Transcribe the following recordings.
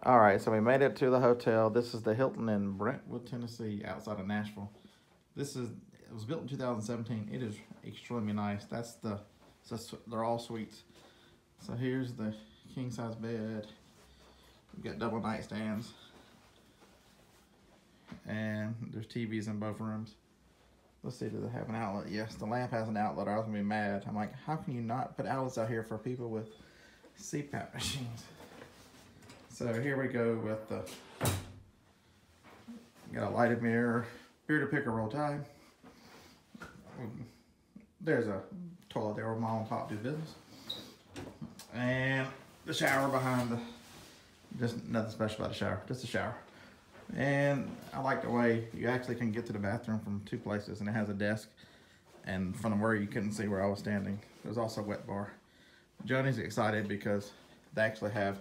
All right, so we made it to the hotel. This is the Hilton in Brentwood, Tennessee, outside of Nashville. It was built in 2017. It is extremely nice. They're all suites. So here's the king size bed. We've got double nightstands. And there's TVs in both rooms. Let's see, does it have an outlet? Yes, the lamp has an outlet. I was gonna be mad. I'm like, how can you not put outlets out here for people with CPAP machines? So here we go with the, got a lighted mirror, beer to pick a roll tide. There's a toilet there where mom and pop do business. And the shower behind the, just nothing special about the shower, just a shower. And I like the way you actually can get to the bathroom from two places, and it has a desk, and from where you couldn't see where I was standing. There's also a wet bar. Joany's excited because they actually have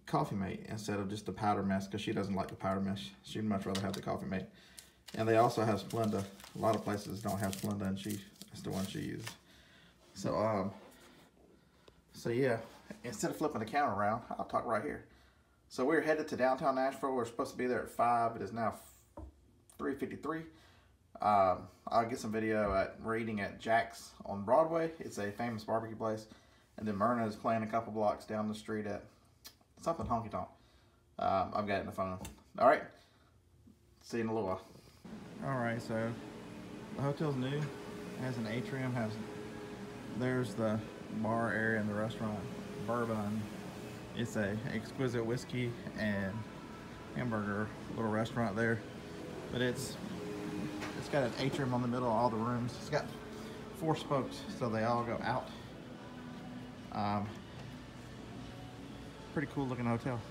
coffee mate instead of just the powder mess, because she doesn't like the powder mess. She'd much rather have the coffee mate. And they also have Splenda. A lot of places don't have Splenda, and that's the one she uses. So yeah, instead of flipping the counter around, I'll talk right here. So we're headed to downtown Nashville. We're supposed to be there at 5. It is now 3:53. I'll get some video we're eating at Jack's on Broadway. It's a famous barbecue place. And then Merna is playing a couple blocks down the street at something honky tonk. I've got it in the phone. All right, see you in a little while. All right, so the hotel's new. It has an atrium. There's the bar area in the restaurant. Bourbon. It's a exquisite whiskey and hamburger little restaurant there. But it's got an atrium on the middle of all the rooms. It's got 4 spokes, so they all go out. Pretty cool looking hotel.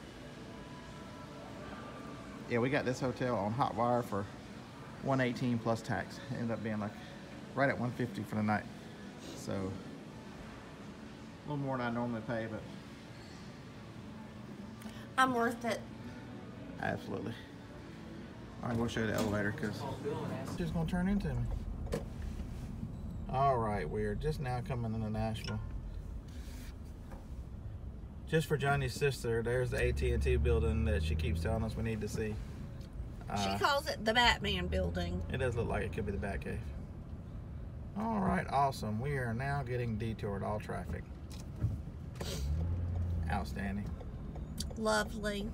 Yeah, we got this hotel on Hotwire for $118 plus tax. It ended up being like right at $150 for the night. So a little more than I normally pay, but I'm worth it. Absolutely. All right, we'll show you the elevator because it's just gonna turn into me. All right, we're just now coming into Nashville. Just for Joany's sister, there's the AT&T building that she keeps telling us we need to see. She calls it the Batman building. It does look like it could be the Batcave. All right, awesome. We are now getting detoured, all traffic. Outstanding. Lovely.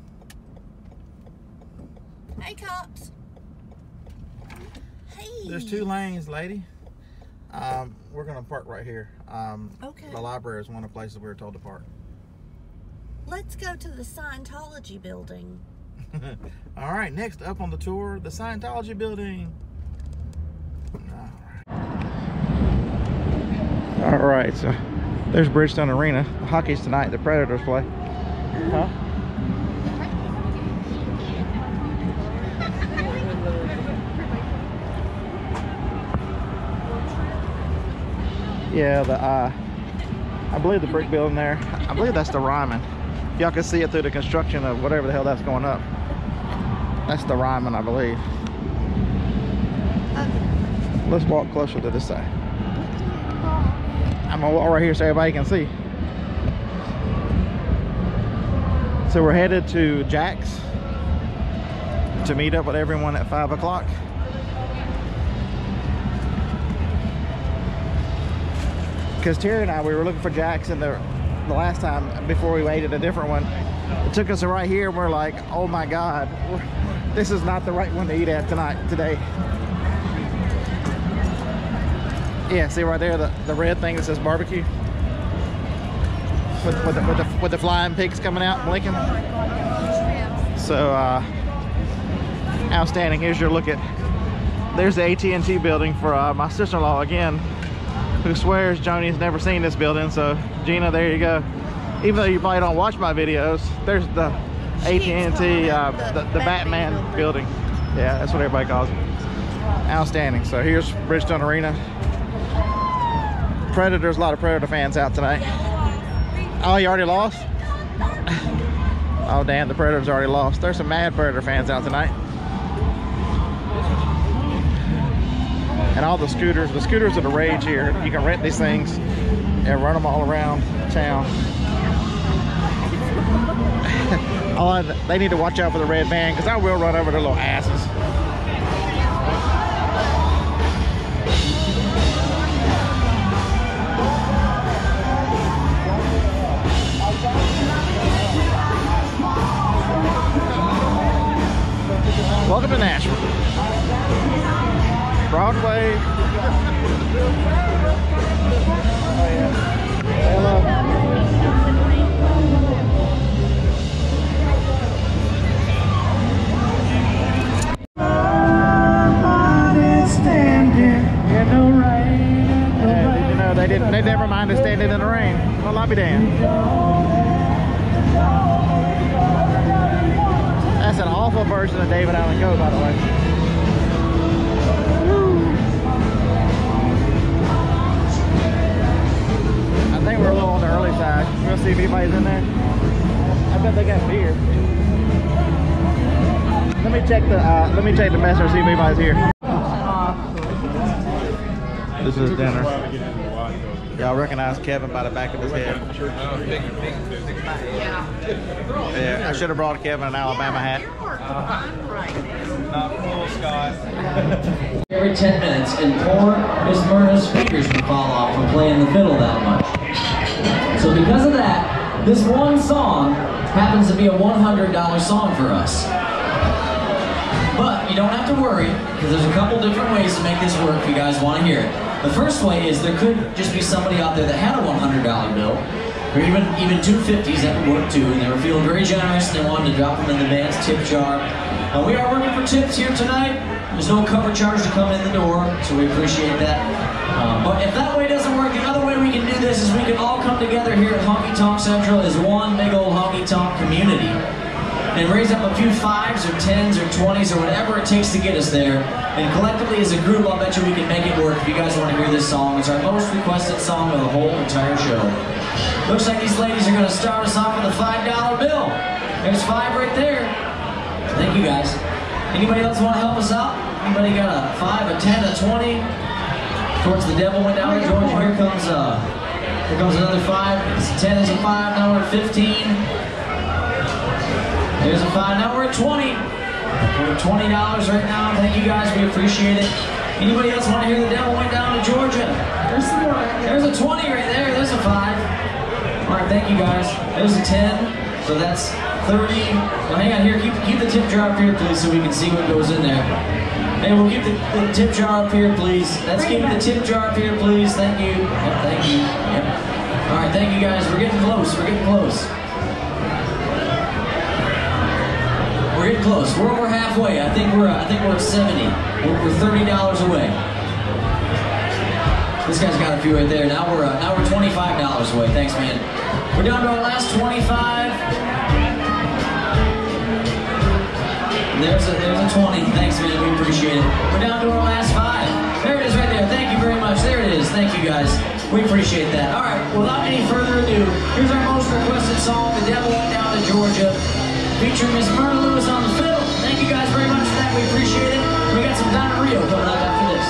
Hey, cops. Hey. There's 2 lanes, lady. We're gonna park right here. Okay. The library is one of the places we were told to park. Let's go to the Scientology building. All right, next up on the tour, the Scientology building. All right, so there's Bridgestone Arena. The hockey's tonight. The Predators play. Huh? Yeah, I believe the brick building there, I believe that's the Ryman. Y'all can see it through the construction of whatever the hell that's going up. That's the Ryman, I believe. Let's walk closer to this side. I'm gonna walk right here so everybody can see. So we're headed to Jack's to meet up with everyone at 5 o'clock. Because Terry and I, we were looking for Jack's in the last time before we waited a different one. It took us to right here and we're like, oh my God, this is not the right one to eat at today. Yeah, see right there, the red thing that says barbecue? With the flying pigs coming out and blinking. So, outstanding. Here's your look at, there's the AT&T building for my sister-in-law again, who swears Joany's never seen this building. So Gina, there you go. Even though you probably don't watch my videos, there's the AT&T, the Batman building. Yeah, that's what everybody calls it. Outstanding. So here's Bridgestone Arena. Predators, a lot of Predator fans out tonight. Oh, you already lost? Oh damn, the Predators already lost. There's some mad Predator fans out tonight. And all the scooters are the rage here. You can rent these things and run them all around town. They need to watch out for the red van because I will run over their little asses. Welcome to Nashville. Broadway. Oh yeah. Hello. They never mind us standing in the rain. Well, I'll be damned. That's an awful version of David Allen Go, by the way. Woo. I think we're a little on the early side. We're gonna see if anybody's in there. I bet they got beer. Let me check the messenger, see if anybody's here. This is dinner. Y'all recognize Kevin by the back of his head? Yeah, I should have brought Kevin an Alabama hat. Not full, Scott. Every 10 minutes, and poor Miss Merna's fingers would fall off from playing the fiddle that much. So because of that, this one song happens to be a $100 song for us. But you don't have to worry, because there's a couple different ways to make this work if you guys want to hear it. The first way is there could just be somebody out there that had a $100 bill, or even two 50s that would work too, and they were feeling very generous and they wanted to drop them in the band's tip jar. We are working for tips here tonight. There's no cover charge to come in the door, so we appreciate that. But if that way doesn't work, the other way we can do this is we can all come together here at Honky Tonk Central as one big old honky tonk community and raise up a few 5s or 10s or 20s or whatever it takes to get us there. And collectively as a group, I'll bet you we can make it work if you guys want to hear this song. It's our most requested song of the whole entire show. Looks like these ladies are going to start us off with a $5 bill. There's 5 right there. Thank you guys. Anybody else want to help us out? Anybody got a 5, a 10, a 20? Towards the devil went down to Georgia. Here comes another 5. It's a 10, it's a 5, now we're at 15. There's a 5, now we're at 20. We're at $20 right now. Thank you guys, we appreciate it. Anybody else want to hear the devil went down to Georgia? There's some more. There's a 20 right there, there's a 5. All right, thank you guys. There's a 10, so that's 30. Well, hang on here, keep the tip jar up here, please, so we can see what goes in there. Hey, we'll keep the tip jar up here, please. Let's keep the tip jar up here, please. Thank you. Yep, thank you. Yep. All right, thank you guys. We're getting close. We're getting close. We're getting close. We're over halfway. I think we're at 70. We're $30 away. This guy's got a few right there. Now we're $25 away. Thanks, man. We're down to our last 25. There's a 20. Thanks, man. We appreciate it. We're down to our last 5. There it is right there. Thank you very much. There it is. Thank you, guys. We appreciate that. All right. Without any further ado, here's our most requested song, "The Devil Went Down to Georgia," featuring Miss Merna Lewis on the fiddle. Thank you guys very much for that. We appreciate it. We got some Donna Rio coming up after this.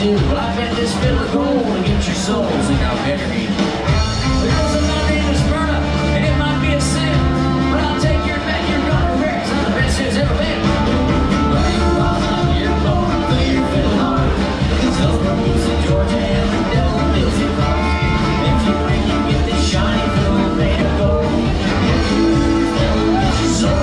Well, I bet this fiddle of gold will get your souls in our better eat. Because my name is Merna, and it might be a sin, but I'll take your bet you're gonna wreck. It's not the best there's ever been. Well, you cross up your boat, play your fiddle hard. Tell the blues in Georgia and the devil builds your car. If you bring, you get this shiny fiddle made of gold. Devil gets your soul.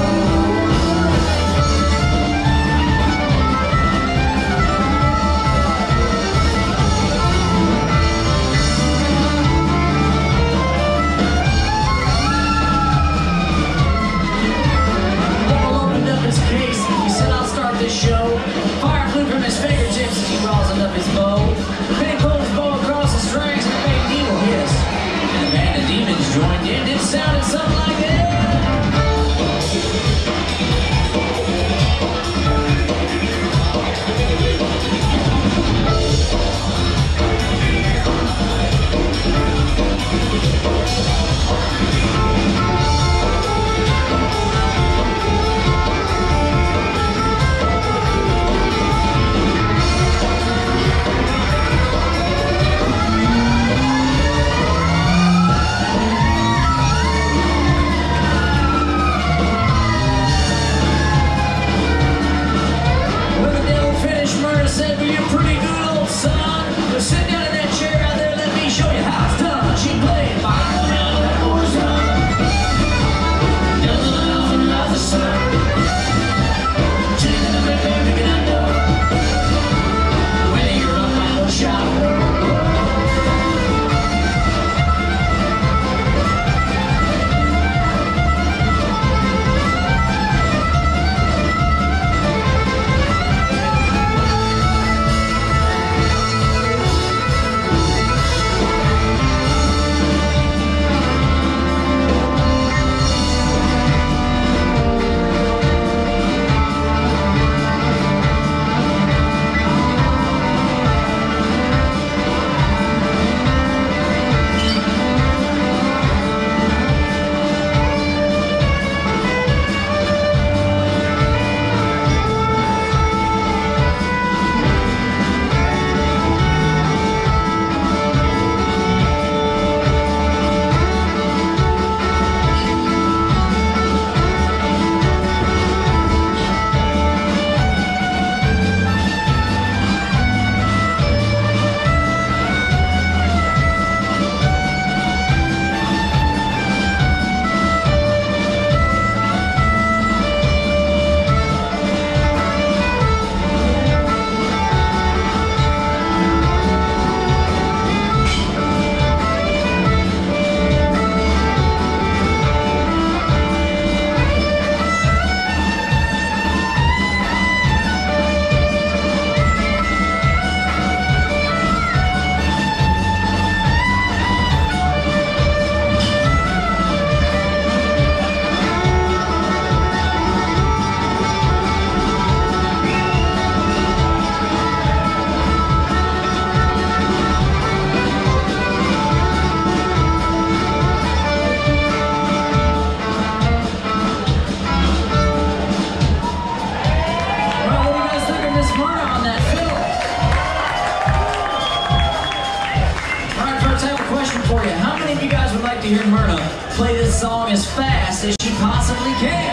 for you. How many of you guys would like to hear Merna play this song as fast as she possibly can?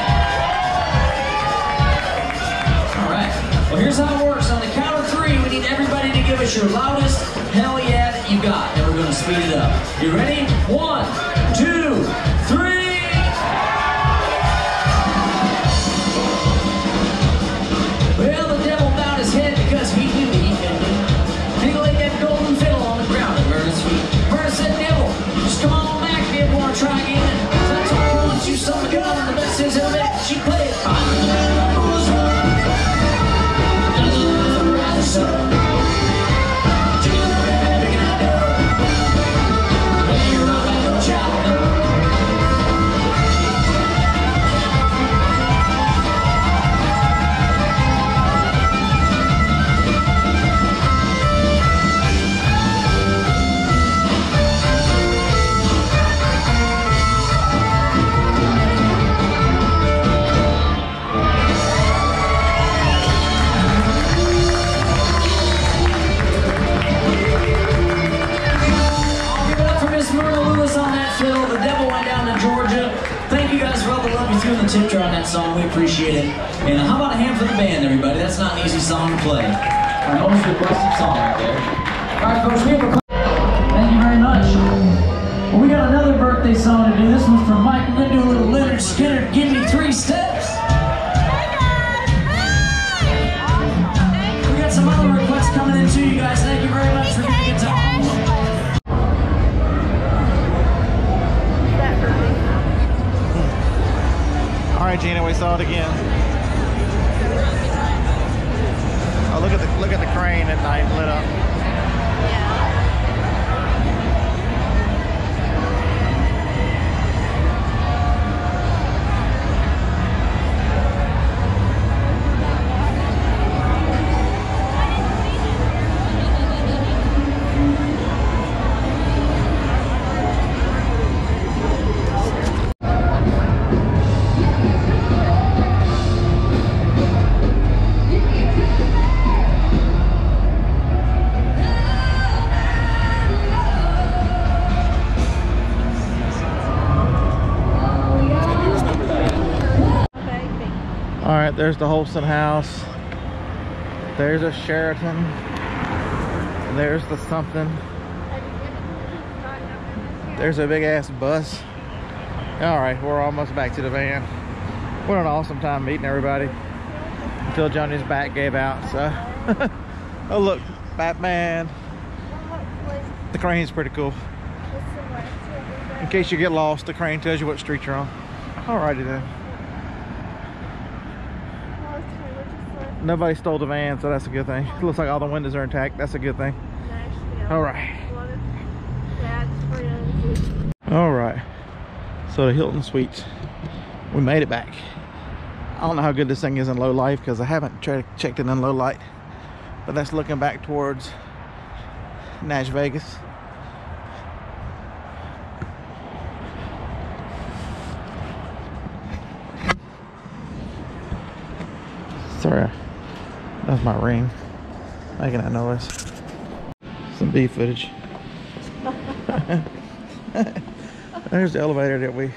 All right. Well, here's how it works. On the count of 3, we need everybody to give us your loudest hell yeah that you got. And we're going to speed it up. You ready? 1, 2, 3. Well, the devil bowed his head because he knew he could do. He laid that golden fiddle on the ground at Merna's feet. Merna said, devil, just come on back if you want to try again. So I told her once you saw the gun and the best is ever made, she played it fine. So, Merna Lewis on that fiddle. The devil went down to Georgia. Thank you guys for all the love you threw in the tip jar on that song. We appreciate it. And how about a hand for the band, everybody? That's not an easy song to play. Our most requested song right there. All right, folks, we have a... Thank you very much. Well, we got another birthday song to do. This one's from Mike. We're going to do a little Leonard Skinner, Give Me 3 Steps. We got some other requests coming in too, you guys. Thank you very much for giving it to all. All right, Gina, we saw it again. Oh, look at the crane at night lit up. All right, there's the Holston house. There's a Sheraton. There's the something. There's a big ass bus. All right, we're almost back to the van. What an awesome time meeting everybody. Until Johnny's back gave out, so. Oh look, Batman. The crane's pretty cool. In case you get lost, the crane tells you what street you're on. Alrighty then. Nobody stole the van, so that's a good thing. It looks like all the windows are intact. That's a good thing. All right. All right. So the Hilton Suites. We made it back. I don't know how good this thing is in low light because I haven't checked it in low light. But that's looking back towards Nash Vegas. Sorry. That's my ring making that noise. Some beef footage. There's the elevator that we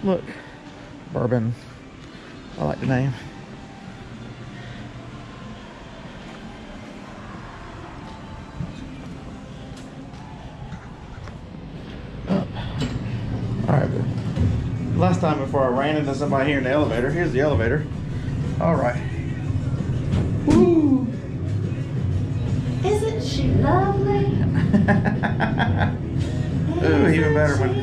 look. Bourbon. I like the name. Oh. Alright, but last time before I ran into somebody here in the elevator. Here's the elevator. Alright. Woo! Isn't she lovely? Ooh, even better when